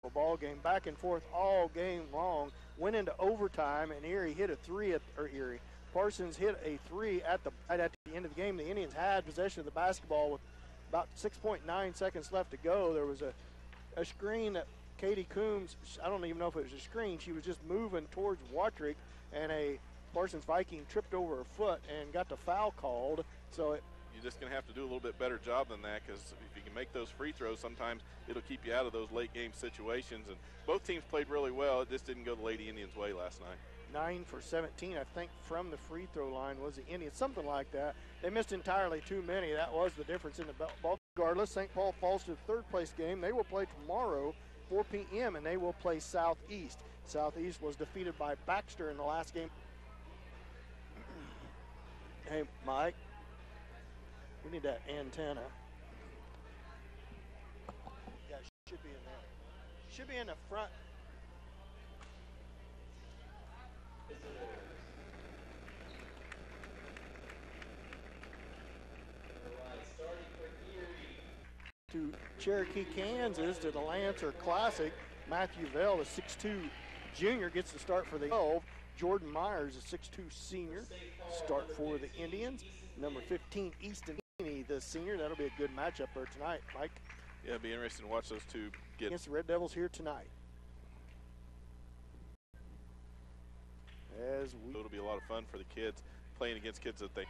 ball game, back and forth all game long. Went into overtime, and Parsons hit a three right at the end of the game. The Indians had possession of the basketball with about 6.9 seconds left to go. There was a screen that Katie Coombs, I don't even know if it was a screen, she was just moving towards Watrick, and a Parsons Viking tripped over her foot and got the foul called. So you're just going to have to do a little bit better job than that, because if you can make those free throws, sometimes it'll keep you out of those late game situations. And both teams played really well. It just didn't go the Lady Indians' way last night. 9 for 17, I think, from the free throw line was the Indians, something like that. They missed entirely too many. That was the difference in the ball. Regardless, St. Paul falls to the third place game. They will play tomorrow, 4 p.m., and they will play Southeast. Southeast was defeated by Baxter in the last game. Hey, Mike, we need that antenna. Yeah, should be in there. Should be in the front. To Cherokee, Kansas, to the Lancer Classic. Matthew Vell, the 6'2 junior, gets the start for the 12. Jordan Myers, a 6'2 senior, start for the Indians. Number 15, Easton Haney, the senior. That'll be a good matchup there tonight, Mike. Yeah, it'll be interesting to watch those two get against the Red Devils here tonight. It'll be a lot of fun for the kids playing against kids that they.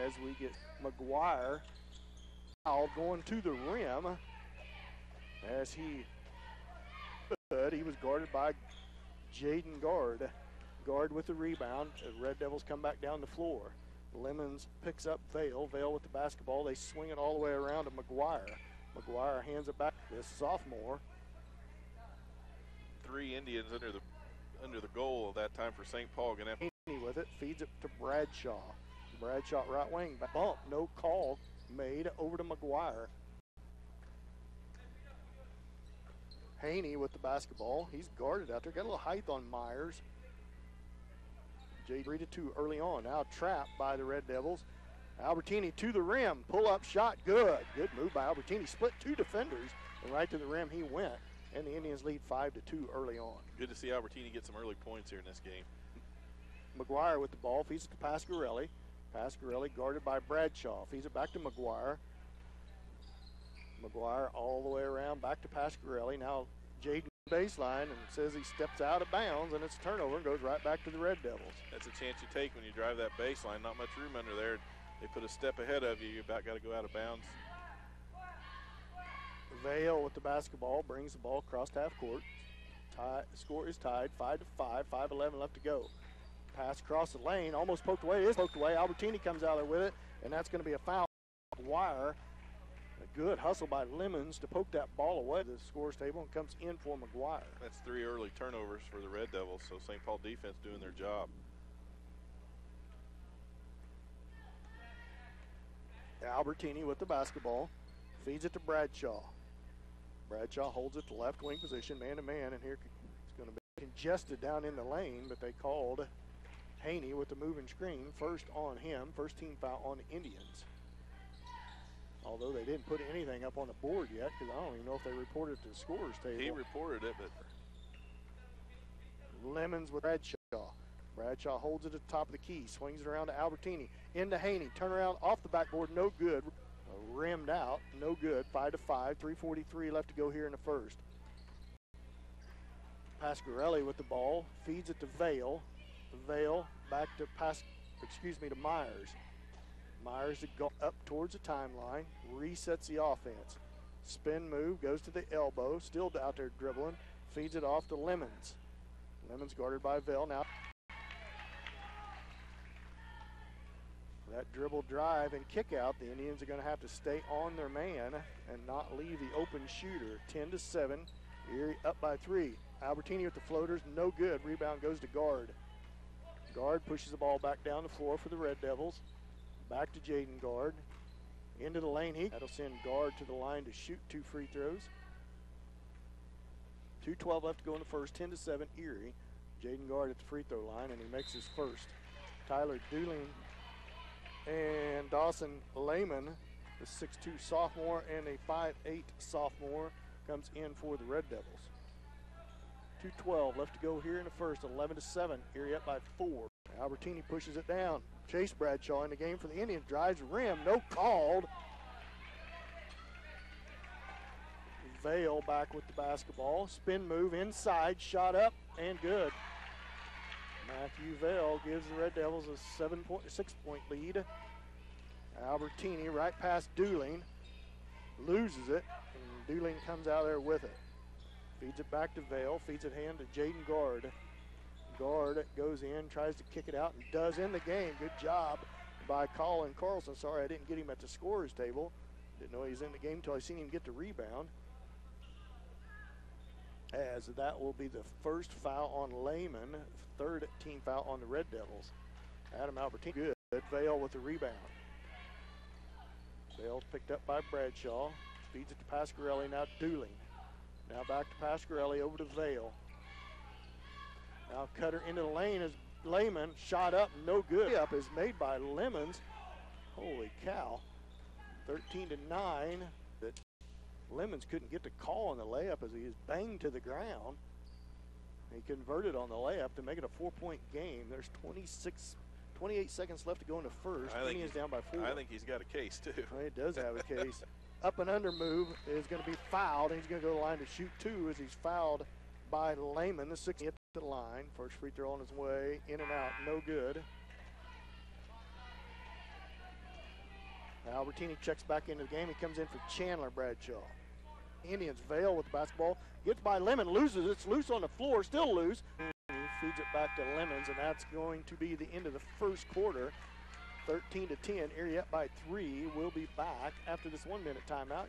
As we get McGuire out going to the rim, as he was guarded by Jaden Guard with the rebound. The Red Devils come back down the floor. Lemons picks up Vale with the basketball. They swing it all the way around to McGuire. McGuire hands it back to the sophomore. 3 Indians under the goal that time for St. Paul. Gonna have with it, feeds it to Bradshaw. Bradshaw right wing, bump, no call made, over to McGuire. Haney with the basketball. He's guarded out there. Got a little height on Myers. Jade read it too early on. Now trapped by the Red Devils. Albertini to the rim. Pull-up shot. Good. Good move by Albertini. Split 2 defenders, and right to the rim he went. And the Indians lead 5-2 early on. Good to see Albertini get some early points here in this game. McGuire with the ball. Feeds it to Pasquarelli. Pasquarelli guarded by Bradshaw. Feeds it back to McGuire. McGuire all the way around back to Pasquarelli. Now Jaden baseline and says he steps out of bounds, and it's a turnover and goes right back to the Red Devils. That's a chance you take when you drive that baseline. Not much room under there. They put a step ahead of you. You about got to go out of bounds. Vale with the basketball brings the ball across half court. Score is tied 5-5. 5:11 left to go. Pass across the lane, almost poked away. It is poked away. Albertini comes out there with it, and that's going to be a foul. Wire. A good hustle by Lemons to poke that ball away to the scores table, and comes in for McGuire. That's 3 early turnovers for the Red Devils, so St. Paul defense doing their job. Albertini with the basketball. Feeds it to Bradshaw. Bradshaw holds it to left wing position, man-to-man, and here it's going to be congested down in the lane, but they called Haney with the moving screen. First on him, first team foul on the Indians. Although they didn't put anything up on the board yet, because I don't even know if they reported it to the scorers table. He reported it, but Lemons with Bradshaw. Bradshaw holds it at the top of the key, swings it around to Albertini, into Haney, turn around off the backboard, no good. Rimmed out, no good. 5-5, 3:43 left to go here in the first. Pasquarelli with the ball, feeds it to Vale. Vale back to to Myers. Myers to go up towards the timeline, resets the offense. Spin move, goes to the elbow, still out there dribbling, feeds it off to Lemons. Lemons guarded by Vale now. That dribble drive and kick out, the Indians are going to have to stay on their man and not leave the open shooter. 10-7, Erie up by 3. Albertini with the floaters, no good. Rebound goes to Guard. Guard pushes the ball back down the floor for the Red Devils. Back to Jaden Guard. Into the lane. That'll send Guard to the line to shoot 2 free throws. 2:12 left to go in the first. 10-7 Erie. Jaden Guard at the free throw line, and he makes his first. Tyler Dooling and Dawson Lehman, the 6'2 sophomore and a 5'8 sophomore, comes in for the Red Devils. 2:12 left to go here in the first. 11-7. Erie up by 4. Albertini pushes it down. Chase Bradshaw in the game for the Indians. Drives the rim. No called. Vale back with the basketball. Spin move inside. Shot up and good. Matthew Vale gives the Red Devils a 6-point lead. Albertini right past Dooling. Loses it. And Dooling comes out there with it. Feeds it back to Vale. Feeds it hand to Jaden Gard. Gard goes in, tries to kick it out, and does in the game. Good job by Colin Carlson. Sorry I didn't get him at the scorer's table. Didn't know he was in the game until I seen him get the rebound. As that will be the first foul on Lehman, third team foul on the Red Devils. Adam Albertini, good. Vale with the rebound. Vale picked up by Bradshaw. Feeds it to Pasquarelli, now Dooling. Now back to Pasquarelli, over to Vale. Now cutter into the lane as Lehman shot up, no good. Up is made by Lemons. Holy cow. 13-9. That Lemons couldn't get the call on the layup as he was banged to the ground. He converted on the layup to make it a 4-point game. There's 28 seconds left to go in the first. Indians down by 4. I think he's got a case too. Well, he does have a case. Up and under move is going to be fouled, and he's going to go to the line to shoot 2 as he's fouled by Lehman. The 6th at the line. First free throw on his way. In and out. No good. Albertini checks back into the game. He comes in for Chandler Bradshaw. Indians. Vale with the basketball. Gets by Lemon. Loses it. It's loose on the floor. Still loose. Feeds it back to Lemons, and that's going to be the end of the first quarter. 13-10. Erie up by 3. We'll be back after this 1-minute timeout.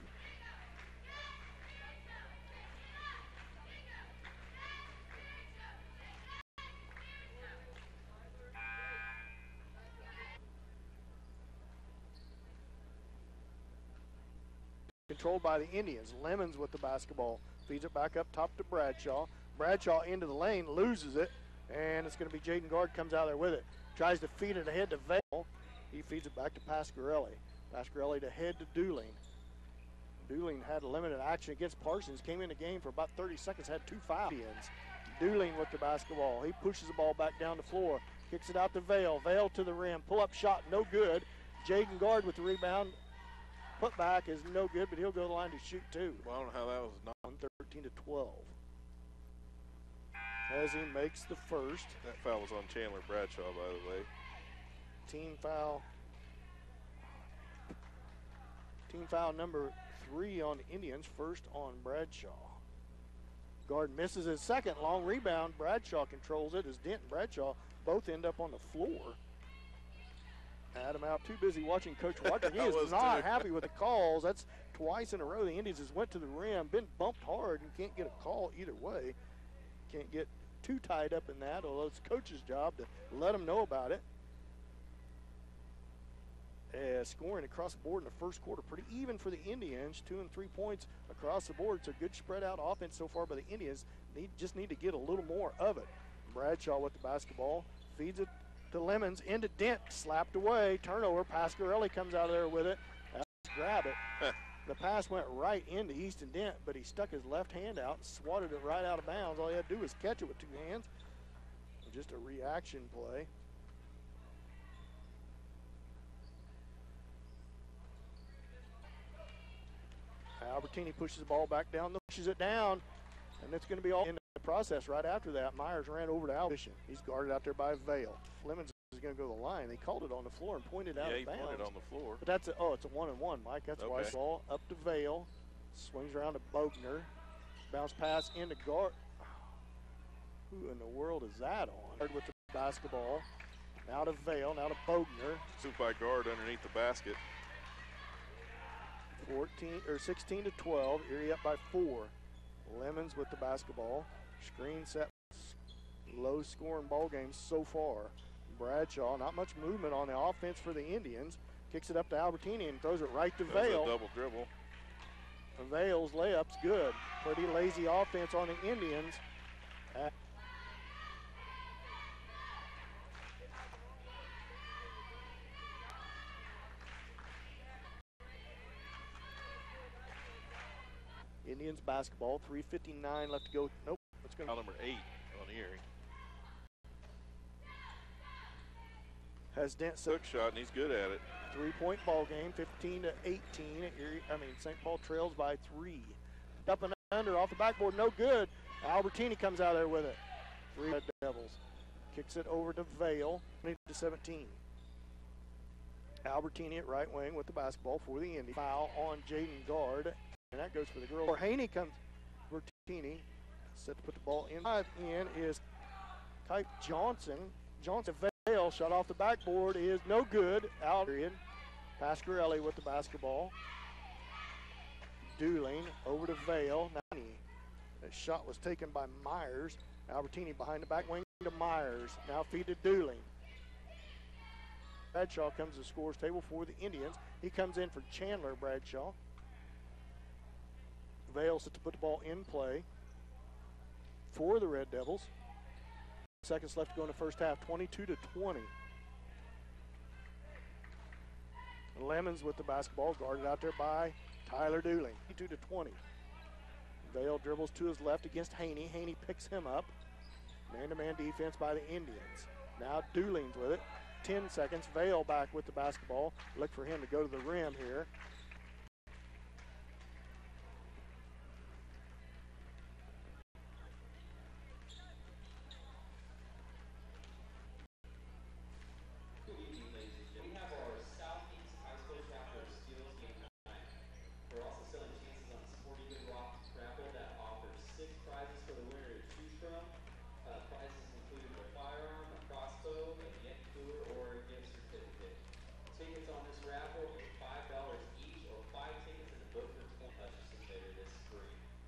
Controlled by the Indians. Lemons with the basketball. Feeds it back up top to Bradshaw. Bradshaw into the lane, loses it, and it's going to be Jaden Gard comes out there with it. Tries to feed it ahead to Vale. He feeds it back to Pasquarelli. Pasquarelli to head to Dooling. Dooling had limited action against Parsons. Came in the game for about 30 seconds, had 2 fouls. Dooling with the basketball. He pushes the ball back down the floor. Kicks it out to Vale. Vale to the rim. Pull-up shot, no good. Jaden Gard with the rebound. Put back is no good, but he'll go to the line to shoot 2. Well, I don't know how that was not. 13-12. As he makes the first. That foul was on Chandler Bradshaw, by the way. Team foul. Team foul number 3 on the Indians, first on Bradshaw. Gard misses his second. Long rebound. Bradshaw controls it as Dent and Bradshaw both end up on the floor. Adam out, too busy watching Coach Watson. He is not happy with the calls. That's twice in a row the Indians has went to the rim, been bumped hard, and can't get a call either way. Can't get too tied up in that, although it's coach's job to let them know about it. Scoring across the board in the first quarter, pretty even for the Indians. 2 and 3 points across the board. It's a good spread out offense so far by the Indians. Just need to get a little more of it. Bradshaw with the basketball, feeds it to Lemons, into Dent, slapped away, turnover. Pasquarelli comes out of there with it. Grab it. The pass went right into Easton Dent, but he stuck his left hand out and swatted it right out of bounds. All he had to do was catch it with 2 hands. Just a reaction play. Albertini pushes the ball back down, pushes it down, and it's going to be all in the process right after that. Myers ran over to Albertini. He's guarded out there by Vale. Lemons is going to go to the line. They called it on the floor and pointed out of bounds. Yeah, he pointed on the floor. But that's it's a 1-and-1, Mike. That's why it's ball up to Vale. Swings around to Bogner. Bounce pass into Gard. Who in the world is that on? With the basketball. Now to Vale, now to Bogner. Soup by Gard underneath the basket. 16-12. Erie up by 4. Lemons with the basketball. Screen set. Low scoring ball game so far. Bradshaw, not much movement on the offense for the Indians. Kicks it up to Albertini and throws it right to Vale. A double dribble. Vale's layup's good. Pretty lazy offense on the Indians. Indians basketball. 3:59 left to go. Nope. It's going Foul number 8 on Erie. has Dent Hook shot, and he's good at it. 3-point ball game, 15-18. St. Paul trails by 3. Up and under off the backboard, no good. Albertini comes out there with it. 3 Red Devils. Kicks it over to Vale, 20-17. Albertini at right wing with the basketball for the Indians. Foul on Jaden Guard, and that goes for the girls. Or Haney comes. Bertini set to put the ball in. In is Kite Johnson. Vale shot off the backboard is no good. Out. Pasquarelli with the basketball. Dooling over to Vale. The shot was taken by Myers. Albertini behind the back wing to Myers. Now feed to Dooling. Bradshaw comes to the scores table for the Indians. He comes in for Chandler Bradshaw. Vale set to put the ball in play for the Red Devils. Seconds left to go in the first half, 22-20. Lemons with the basketball, guarded out there by Tyler Dooling. 22-20. Vale dribbles to his left against Haney. Haney picks him up. Man-to-man defense by the Indians. Now Dooling's with it. 10 seconds. Vale back with the basketball. Look for him to go to the rim here.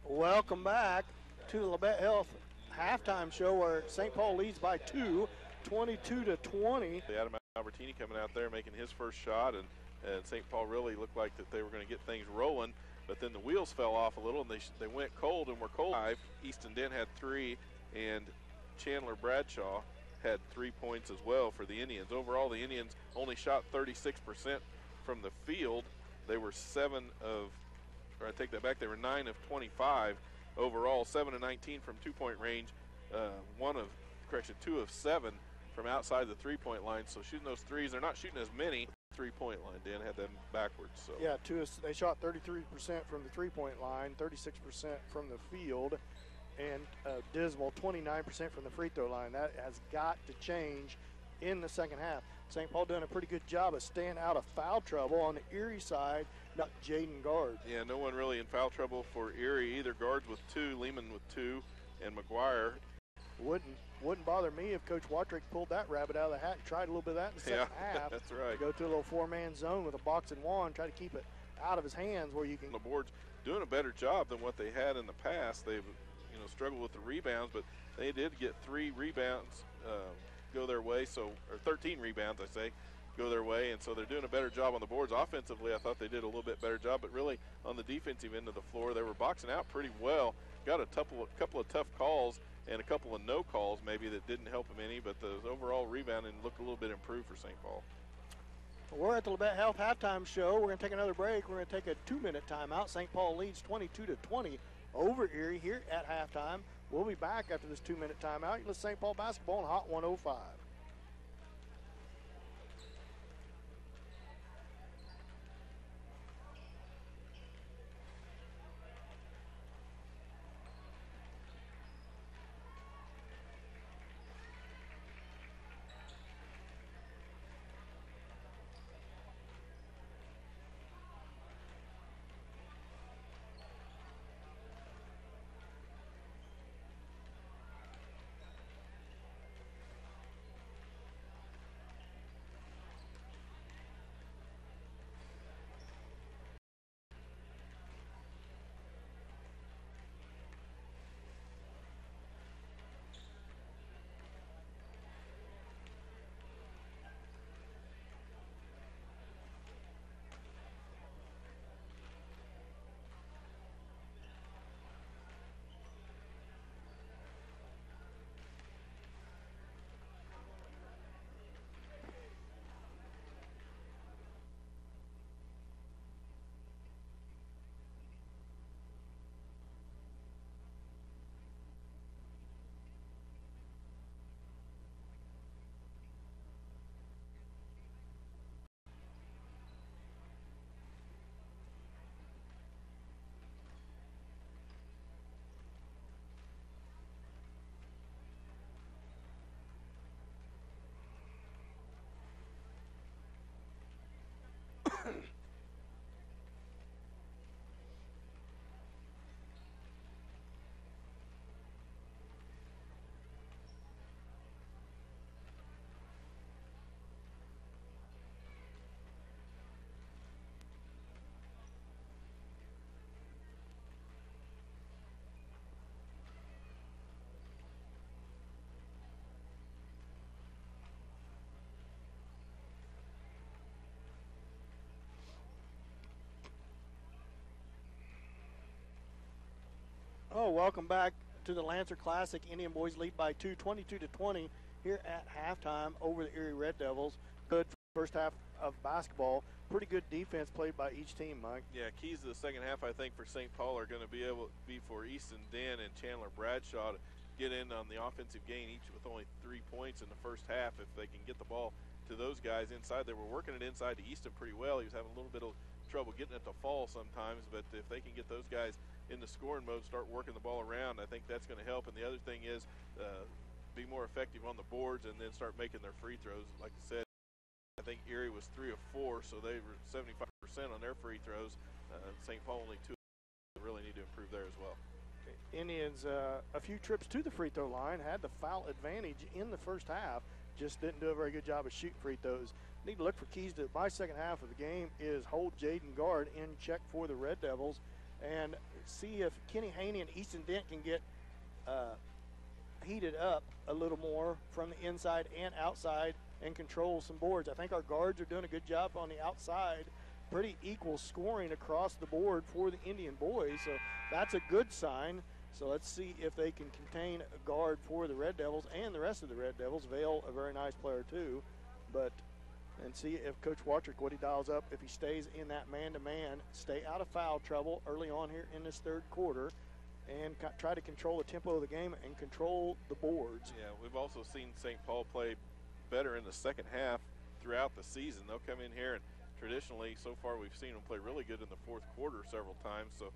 Welcome back to the Labette Health halftime show where St. Paul leads by 2, 22-20. Adam Albertini coming out there making his first shot, and St. Paul really looked like that they were going to get things rolling, but then the wheels fell off a little and they went cold and were cold. Easton Dent had 3, and Chandler Bradshaw had 3 points as well for the Indians. Overall, the Indians only shot 36% from the field. They were 9 of 25 overall, 7 of 19 from 2-point range, 2 of 7 from outside the 3-point line. So shooting those threes, they're not shooting as many 3-point line. Dan had them backwards. So yeah, they shot 33% from the 3-point line, 36% from the field, and dismal 29% from the free throw line. That has got to change in the second half. St. Paul doing a pretty good job of staying out of foul trouble on the Erie side. Not Jaden Guard. Yeah, no one really in foul trouble for Erie either. Guards with 2, Lehman with 2, and McGuire. Wouldn't bother me if Coach Watrick pulled that rabbit out of the hat and tried a little bit of that in the second half. That's right. Go to a little 4-man zone with a box and wand, try to keep it out of his hands where you can. The board's doing a better job than what they had in the past. They've struggled with the rebounds, but they did get 3 rebounds go their way, or 13 rebounds, I say, go their way, and so they're doing a better job on the boards. Offensively, I thought they did a little bit better job, but really on the defensive end of the floor, they were boxing out pretty well. Got a couple of tough calls and a couple of no calls maybe that didn't help them any, but the overall rebounding looked a little bit improved for St. Paul. We're at the Labette Health halftime show. We're going to take another break. We're going to take a 2-minute timeout. St. Paul leads 22-20 over Erie here at halftime. We'll be back after this 2-minute timeout. You listen to St. Paul basketball on Hot 105. Oh, welcome back to the Lancer Classic. Indian boys lead by 2, 22-20 here at halftime over the Erie Red Devils. Good first half of basketball. Pretty good defense played by each team, Mike. Yeah, keys to the second half, I think, for St. Paul are going to be for Easton Dent and Chandler Bradshaw to get in on the offensive gain, each with only 3 points in the first half. If they can get the ball to those guys inside, they were working it inside to Easton pretty well. He was having a little bit of trouble getting it to fall sometimes, but if they can get those guys in the scoring mode, start working the ball around, I think that's going to help. And the other thing is be more effective on the boards and then start making their free throws. Like I said, I think Erie was 3 of 4, so they were 75% on their free throws. St. Paul only 2. They really need to improve there as well. Indians, a few trips to the free throw line, had the foul advantage in the first half, just didn't do a very good job of shooting free throws. Need to look for keys to my second half of the game is hold Jaden Guard in check for the Red Devils and see if Kenny Haney and Easton Dent can get heated up a little more from the inside and outside and control some boards. I think our guards are doing a good job on the outside. Pretty equal scoring across the board for the Indian boys, so that's a good sign. So let's see if they can contain a guard for the Red Devils and the rest of the Red Devils. Vale, a very nice player too, and see if Coach Watrick, what he dials up, if he stays in that man-to-man, stay out of foul trouble early on here in this third quarter, and try to control the tempo of the game and control the boards. Yeah, we've also seen St. Paul play better in the second half throughout the season. They'll come in here and traditionally, so far, we've seen them play really good in the fourth quarter several times. So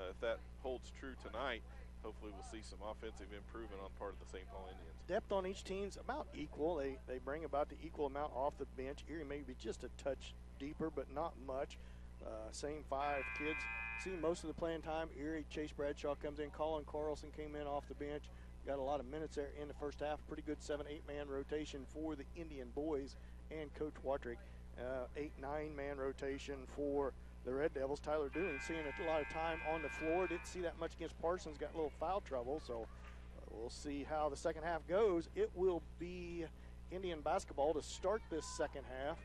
if that holds true tonight, hopefully we'll see some offensive improvement on part of the St. Paul Indians. Depth on each team's about equal. They bring about the equal amount off the bench. Erie may be just a touch deeper, but not much. Same 5 kids see most of the playing time. Erie, Chase Bradshaw comes in. Colin Carlson came in off the bench. Got a lot of minutes there in the first half. Pretty good 7-8-man rotation for the Indian boys and Coach Watrick. 8-9-man rotation for the Red Devils. Tyler Dooling seeing a lot of time on the floor. Didn't see that much against Parsons. Got a little foul trouble, so we'll see how the second half goes. It will be Indian basketball to start this second half.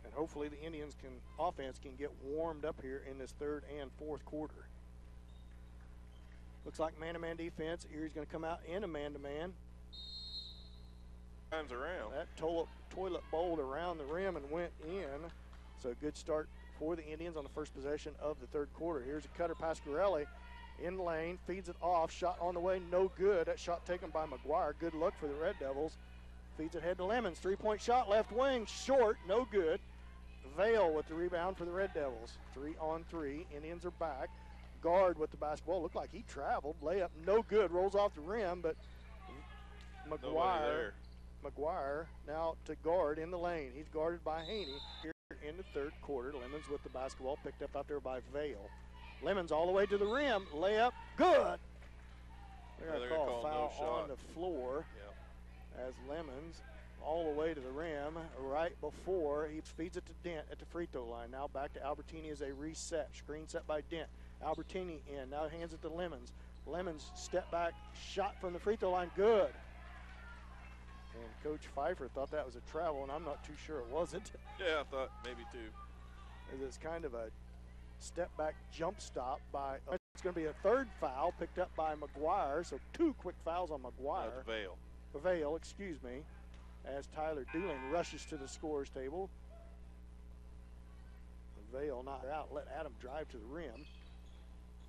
And hopefully the Indians offense can get warmed up here in this third and fourth quarter. Looks like man-to-man defense. Erie's going to come out in a man-to-man. Times around. That toilet bowled around the rim and went in. So a good start for the Indians on the first possession of the third quarter. Here's a cutter past Corelli in lane, feeds it off, shot on the way, no good. That shot taken by McGuire. Good luck for the Red Devils. Feeds it ahead to Lemons. 3-point shot, left wing, short, no good. Vale with the rebound for the Red Devils. 3-on-3. Indians are back. Guard with the basketball. Looked like he traveled. Layup, no good. Rolls off the rim, but McGuire now to guard in the lane. He's guarded by Haney here in the third quarter. Lemons with the basketball, picked up out there by Vale. Lemons all the way to the rim. Layup, good. They're going to call a foul on the floor as Lemons all the way to the rim right before he feeds it to Dent at the free throw line. Now back to Albertini as a reset. Screen set by Dent. Albertini in. Now hands it to Lemons. Lemons step back, shot from the free throw line, good. And Coach Pfeiffer thought that was a travel, and I'm not too sure it wasn't. Yeah, I thought maybe too. It's kind of a step-back jump stop by – it's going to be a third foul picked up by McGuire, so 2 quick fouls on McGuire. That's Vale. Vale, excuse me, as Tyler Dooling rushes to the scorer's table. Vale not out, let Adam drive to the rim.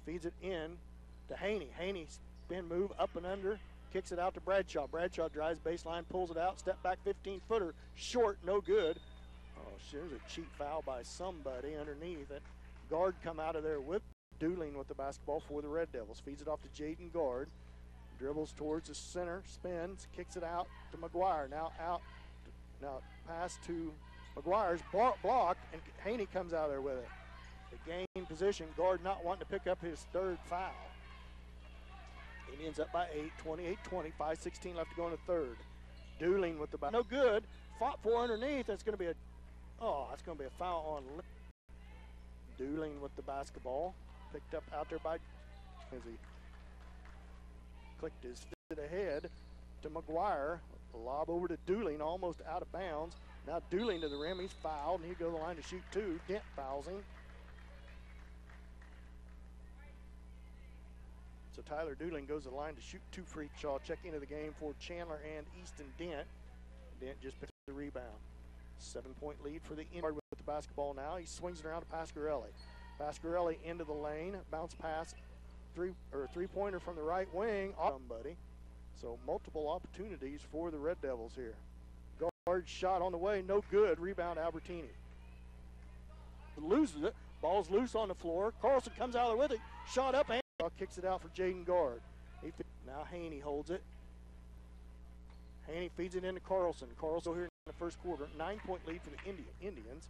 Feeds it in to Haney. Haney spin move up and under. Kicks it out to Bradshaw. Bradshaw drives baseline, pulls it out, step back 15-footer, short, no good. Oh, there's a cheap foul by somebody underneath it. Guard come out of there with Dooling with the basketball for the Red Devils. Feeds it off to Jaden Guard. Dribbles towards the center, spins, kicks it out to McGuire. Now out, now pass to McGuire's blocked, and Haney comes out of there with it. The game position, Guard not wanting to pick up his third foul. Indians up by 8, 28-20, 5:16 left to go in the third. Dooling with the ball, no good. Fought for underneath. That's going to be a foul on Dooling with the basketball. Picked up out there by as he clicked his feet ahead to McGuire. Lob over to Dooling, almost out of bounds. Now Dooling to the rim. He's fouled, and he'll go to the line to shoot 2. Dent fouls him. So Tyler Doodling goes to the line to shoot 2 free. Shaw check into the game for Chandler and Easton Dent. Dent just picked the rebound. 7-point lead for the Indians with the basketball now. He swings it around to Pasquarelli. Pasquarelli into the lane. Bounce pass. Three-pointer from the right wing. Somebody. So multiple opportunities for the Red Devils here. Guard shot on the way. No good. Rebound Albertini. Loses it. Ball's loose on the floor. Carlson comes out with it. Shot up and kicks it out for Jaden Guard. Now Haney holds it. Haney feeds it into Carlson. Carlson here in the first quarter. 9-point lead for the Indians.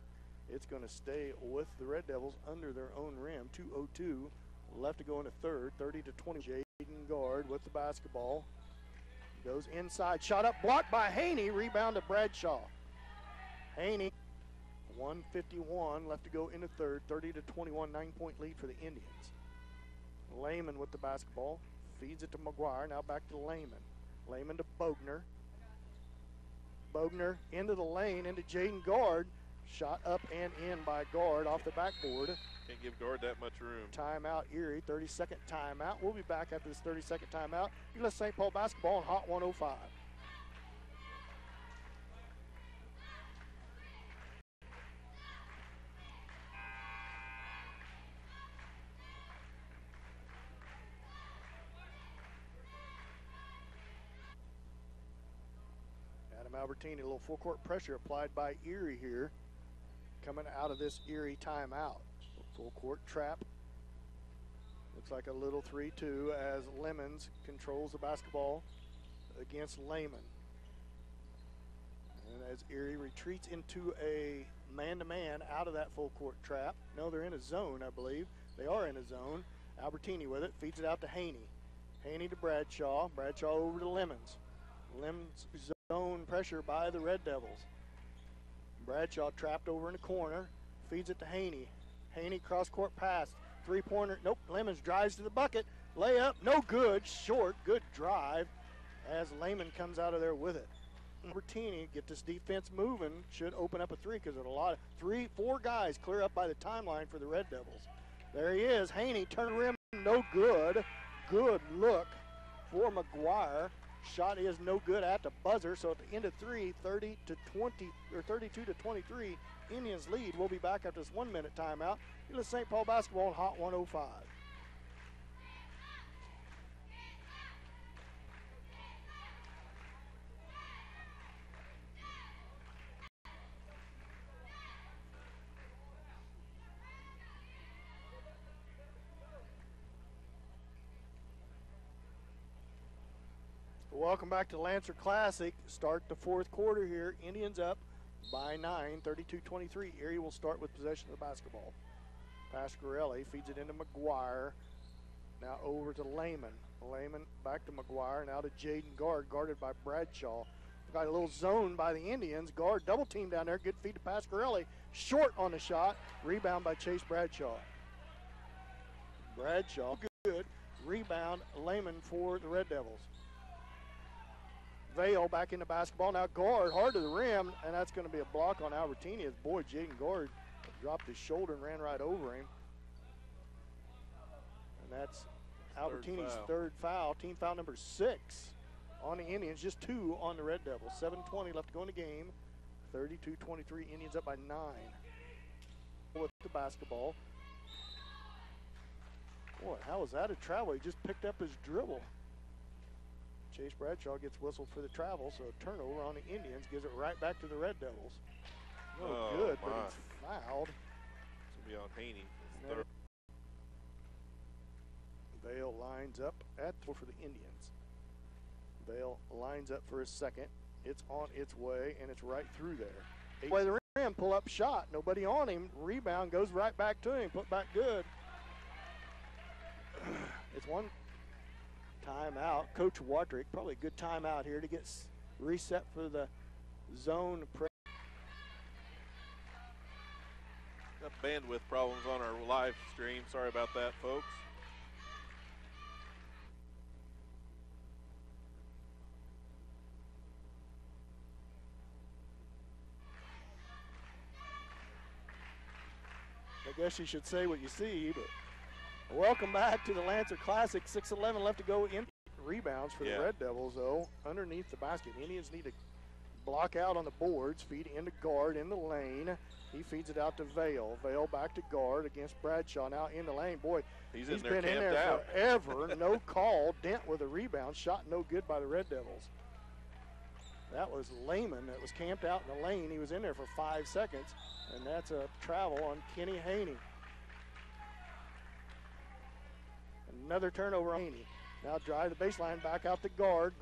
It's going to stay with the Red Devils under their own rim. 2:02 left to go in the third. 30-20. Jaden Guard with the basketball. Goes inside. Shot up. Blocked by Haney. Rebound to Bradshaw. Haney. 1:51 left to go in the third. 30-21. 9-point lead for the Indians. Lehman with the basketball. Feeds it to McGuire. Now back to Lehman. Lehman to Bogner. Bogner into the lane, into Jaden Guard. Shot up and in by Guard off the backboard. Can't give Guard that much room. Timeout, Erie. 30-second timeout. We'll be back after this 30-second timeout. You let St. Paul basketball on Hot 105. Albertini, a little full court pressure applied by Erie here, coming out of this Erie timeout. Full court trap. Looks like a little 3-2 as Lemons controls the basketball against Lehman. And as Erie retreats into a man-to-man out of that full court trap. No, they're in a zone, I believe. They are in a zone. Albertini with it, feeds it out to Haney. Haney to Bradshaw. Bradshaw over to Lemons. Lemons zone pressure by the Red Devils. Bradshaw trapped over in the corner, feeds it to Haney. Haney cross-court pass, 3-pointer, nope, Lemons drives to the bucket, layup, no good, short, good drive as Lehman comes out of there with it. Albertini, get this defense moving, should open up a 3 because there's a lot of 4 guys clear up by the timeline for the Red Devils. There he is, Haney, turn rim, no good. Good look for McGuire. Shot is no good at the buzzer, so at the end of 3, 30-20 or 32-23, Indians lead. We'll be back after this 1-minute timeout. You're at St. Paul basketball on Hot 105. Welcome back to Lancer Classic. Start the fourth quarter here. Indians up by 9, 32-23. Erie will start with possession of the basketball. Pasquarelli feeds it into McGuire. Now over to Lehman. Lehman back to McGuire. Now to Jaden Guard, guarded by Bradshaw. Got a little zone by the Indians. Guard double team down there. Good feed to Pasquarelli. Short on the shot. Rebound by Chase Bradshaw. Bradshaw, good. Rebound, Lehman for the Red Devils. Vale back in the basketball. Now Guard hard to the rim, and that's going to be a block on Albertini as boy Jaden Guard dropped his shoulder and ran right over him. And that's Albertini's third foul. Team foul number 6 on the Indians, just 2 on the Red Devils. 7:20 left to go in the game. 32-23, Indians up by 9. With the basketball. Boy, how was that a travel? He just picked up his dribble. Chase Bradshaw gets whistled for the travel, so a turnover on the Indians gives it right back to the Red Devils. No good, but he's fouled. It's going to be on Haney. Vale lines up for the Indians. Vale lines up for his second. It's on its way, and it's right through there. By the rim, pull-up shot. Nobody on him. Rebound goes right back to him. Put back good. It's one timeout. Coach Wadrick, probably a good timeout here to get reset for the zone. Got bandwidth problems on our live stream. Sorry about that, folks. I guess you should say what you see, but Welcome back to the Lancer Classic. 6:11 left to go in. Rebounds for the Red Devils, though, underneath the basket. Indians need to block out on the boards, feed into guard in the lane. He feeds it out to Vale. Vale back to guard against Bradshaw. Now in the lane. Boy, he's been in there forever. No call. Dent with a rebound. Shot no good by the Red Devils. That was Lehman that was camped out in the lane. He was in there for 5 seconds, and that's a travel on Kenny Haney. Another turnover on Haney. Now drive the baseline, back out the guard.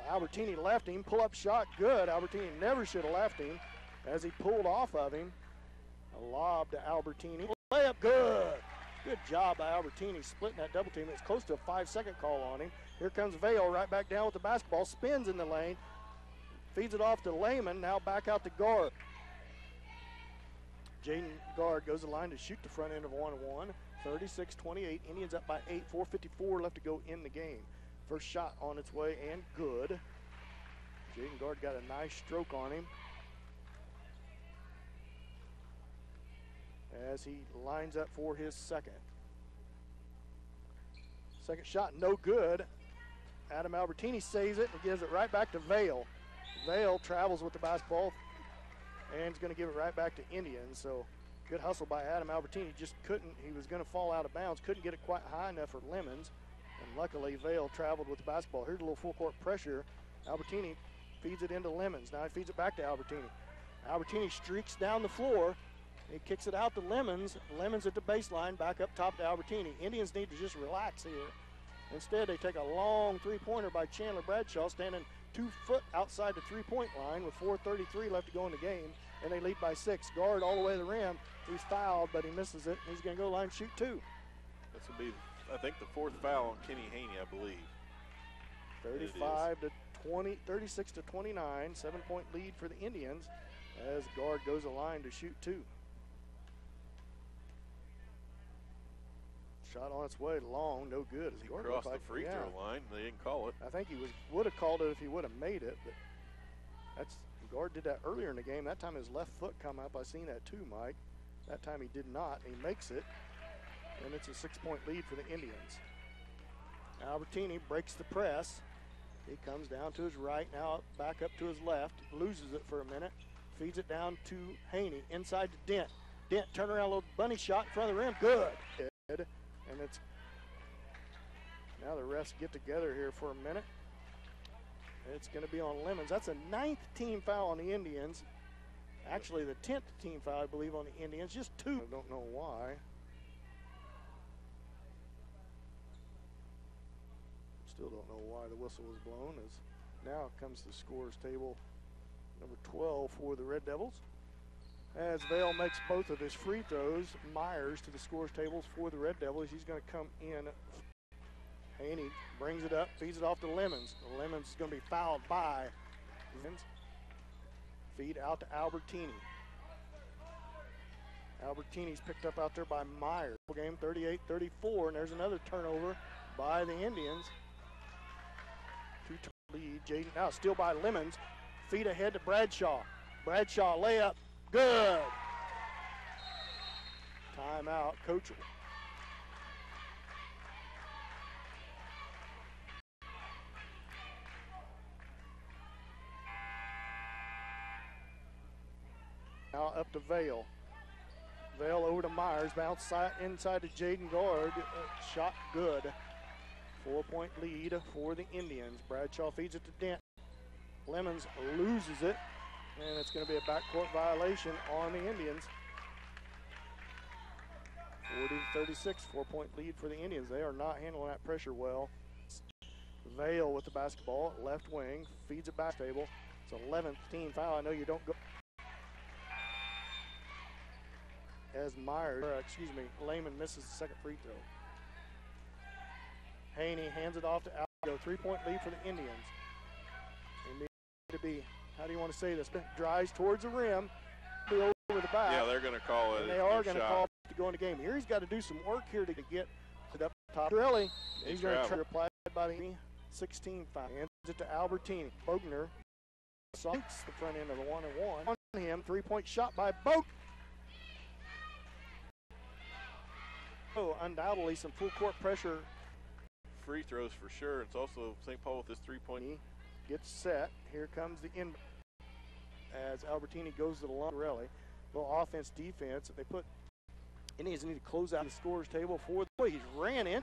Albertini left him. Pull-up shot, good. Albertini never should have left him as he pulled off of him. A lob to Albertini. Layup, good. Good job by Albertini splitting that double team. It's close to a 5-second call on him. Here comes Vale right back down with the basketball. Spins in the lane. Feeds it off to Lehman. Now back out to guard. Jaden Guard goes to the line to shoot the front end of 1-1. 36-28. Indians up by 8. 4:54 left to go in the game. First shot on its way and good. Jaden Guard got a nice stroke on him as he lines up for his second. Second shot, no good. Adam Albertini saves it and gives it right back to Vale. Vale travels with the basketball and is going to give it right back to Indians. So good hustle by Adam Albertini. Just couldn't, he was going to fall out of bounds. Couldn't get it quite high enough for Lemons. And luckily, Vale traveled with the basketball. Here's a little full court pressure. Albertini feeds it into Lemons. Now he feeds it back to Albertini. Albertini streaks down the floor. He kicks it out to Lemons. Lemons at the baseline, back up top to Albertini. Indians need to just relax here. Instead, they take a long three-pointer by Chandler Bradshaw, standing 2 foot outside the three-point line with 4:33 left to go in the game, and they lead by 6. Guard all the way to the rim. He's fouled, but he misses it. He's going to go line and shoot 2. This will be, I think, the 4th foul on Kenny Haney, I believe. 36 to 29, 7-point lead for the Indians as Guard goes to line to shoot 2. Shot on its way long, no good. He crossed the free throw line. They didn't call it. I think he would have called it if he would have made it, but Guard did that earlier in the game. That time his left foot come up. I seen that too, Mike. That time he did not. He makes it, and it's a 6-point lead for the Indians. Albertini breaks the press. He comes down to his right, now back up to his left, loses it for a minute, feeds it down to Haney, inside to Dent. Dent, turn around, little bunny shot in front of the rim, good. And it's, now the refs get together here for a minute. It's going to be on Lemons. That's a 9th team foul on the Indians. Actually, the 10th team foul, I believe, on the Indians. Just 2. I don't know why. Still don't know why the whistle was blown. As now comes the scores table, number 12 for the Red Devils. As Vale makes both of his free throws, Myers to the scores tables for the Red Devils. He's going to come in. Haney brings it up, feeds it off to Lemons. Lemons is going to be fouled by Lemons. Feed out to Albertini. Albertini's picked up out there by Myers. Game 38-34, and there's another turnover by the Indians. 2 lead. Jaden now still by Lemons. Feed ahead to Bradshaw. Bradshaw layup. Good. Timeout, Coach. Now up to Vale. Vale over to Myers. Bounce inside to Jaden Guard. Shot good. 4-point lead for the Indians. Bradshaw feeds it to Dent. Lemons loses it. And it's going to be a backcourt violation on the Indians. 40-36, 4-point lead for the Indians. They are not handling that pressure well. Vale with the basketball, left wing, feeds it back table. It's 11th team foul. I know you don't go. As Lehman misses the second free throw. Haney hands it off to Algo. 3-point lead for the Indians. They need to be, how do you want to say this? Drives towards the rim, over the back. Yeah, they're going to call it. And they are going to call it to go in the game. Here he's got to do some work here to get it up top. Really, he's going to try to reply by the 16 foul. Hands it to Albertini. Bogner sinks the front end of the 1-and-1. On him, 3-point shot by Boat. Oh, undoubtedly some full court pressure. Free throws for sure. It's also St. Paul with this three-point. Gets set. Here comes the in as Albertini goes to the line. Really, little offense, defense. They put Indians need to close out the scorers table for the boy. He's ran in.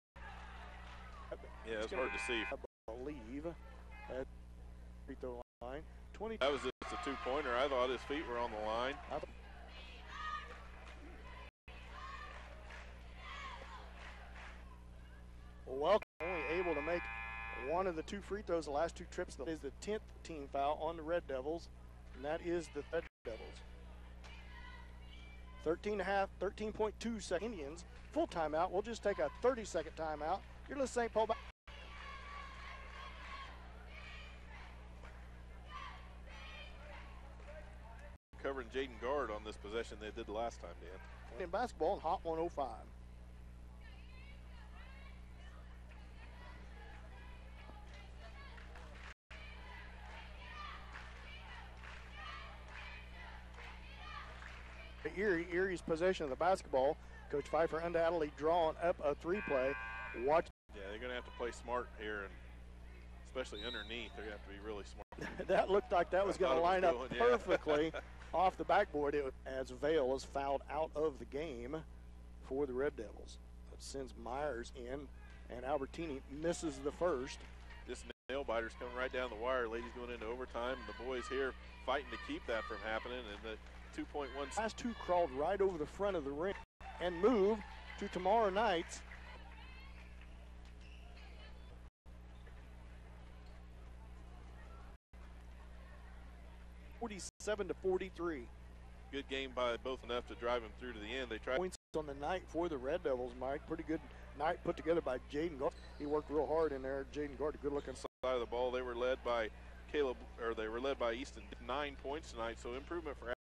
Yeah, it's hard to see. I believe at free throw line. 20. That was just a two-pointer. I thought his feet were on the line. Well, only able to make one of the two free throws the last two trips. That is the 10th team foul on the Red Devils, and that is the Red Devils. 13.2 second Indians. Full timeout. We'll just take a 30-second timeout. You're listening to St. Paul. Covering Jaden Guard on this possession they did the last time, Dan. In basketball, in Hot 105. Erie's possession of the basketball. Coach Pfeiffer undoubtedly drawing up a three-play. Watch. Yeah, they're going to have to play smart here, and especially underneath, they're going to have to be really smart. That looked like that was going to line up perfectly off the backboard. As Vale is fouled out of the game for the Red Devils. That sends Myers in, and Albertini misses the first. This nail biter's coming right down the wire. Ladies going into overtime, and the boys here fighting to keep that from happening. And the 2.1. Last two crawled right over the front of the ring and moved to tomorrow night's. (47-43). Good game by both enough to drive them through to the end. They tried points on the night for the Red Devils, Mike. Pretty good night put together by Jaden Gard. He worked real hard in there. Jaden Gard, a good-looking side of the ball. They were led by Easton, 9 points tonight. So improvement for